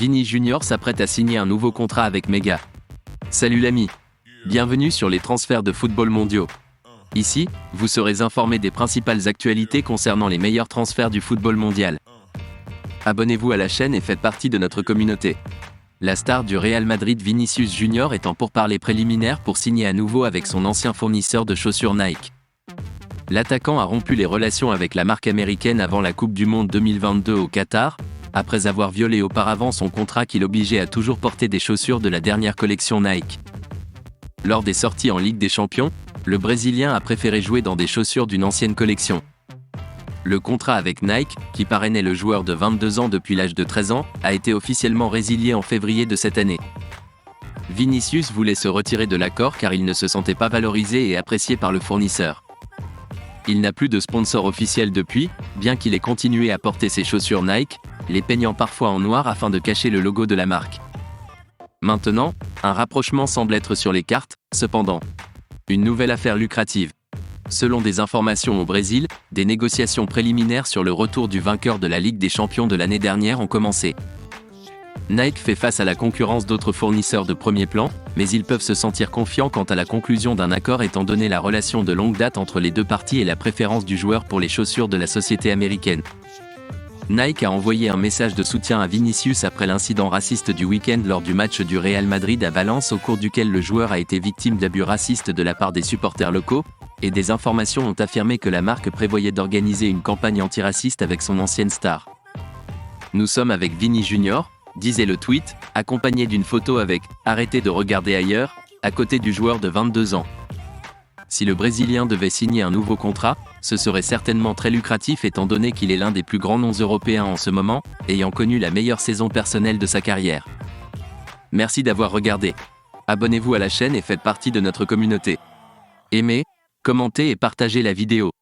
Vini Junior s'apprête à signer un nouveau contrat avec Mega. Salut l'ami. Bienvenue sur les transferts de football mondiaux. Ici, vous serez informé des principales actualités concernant les meilleurs transferts du football mondial. Abonnez-vous à la chaîne et faites partie de notre communauté. La star du Real Madrid Vinicius Junior est en pourparlers préliminaires pour signer à nouveau avec son ancien fournisseur de chaussures Nike. L'attaquant a rompu les relations avec la marque américaine avant la Coupe du Monde 2022 au Qatar, après avoir violé auparavant son contrat qui l'obligeait à toujours porter des chaussures de la dernière collection Nike. Lors des sorties en Ligue des Champions, le Brésilien a préféré jouer dans des chaussures d'une ancienne collection. Le contrat avec Nike, qui parrainait le joueur de 22 ans depuis l'âge de 13 ans, a été officiellement résilié en février de cette année. Vinicius voulait se retirer de l'accord car il ne se sentait pas valorisé et apprécié par le fournisseur. Il n'a plus de sponsor officiel depuis, bien qu'il ait continué à porter ses chaussures Nike, les peignant parfois en noir afin de cacher le logo de la marque. Maintenant, un rapprochement semble être sur les cartes, cependant. Une nouvelle affaire lucrative. Selon des informations au Brésil, des négociations préliminaires sur le retour du vainqueur de la Ligue des Champions de l'année dernière ont commencé. Nike fait face à la concurrence d'autres fournisseurs de premier plan, mais ils peuvent se sentir confiants quant à la conclusion d'un accord étant donné la relation de longue date entre les deux parties et la préférence du joueur pour les chaussures de la société américaine. Nike a envoyé un message de soutien à Vinicius après l'incident raciste du week-end lors du match du Real Madrid à Valence au cours duquel le joueur a été victime d'abus racistes de la part des supporters locaux, et des informations ont affirmé que la marque prévoyait d'organiser une campagne antiraciste avec son ancienne star. Nous sommes avec Vini Junior, disait le tweet, accompagné d'une photo avec « Arrêtez de regarder ailleurs » à côté du joueur de 22 ans. Si le Brésilien devait signer un nouveau contrat, ce serait certainement très lucratif étant donné qu'il est l'un des plus grands noms européens en ce moment, ayant connu la meilleure saison personnelle de sa carrière. Merci d'avoir regardé. Abonnez-vous à la chaîne et faites partie de notre communauté. Aimez, commentez et partagez la vidéo.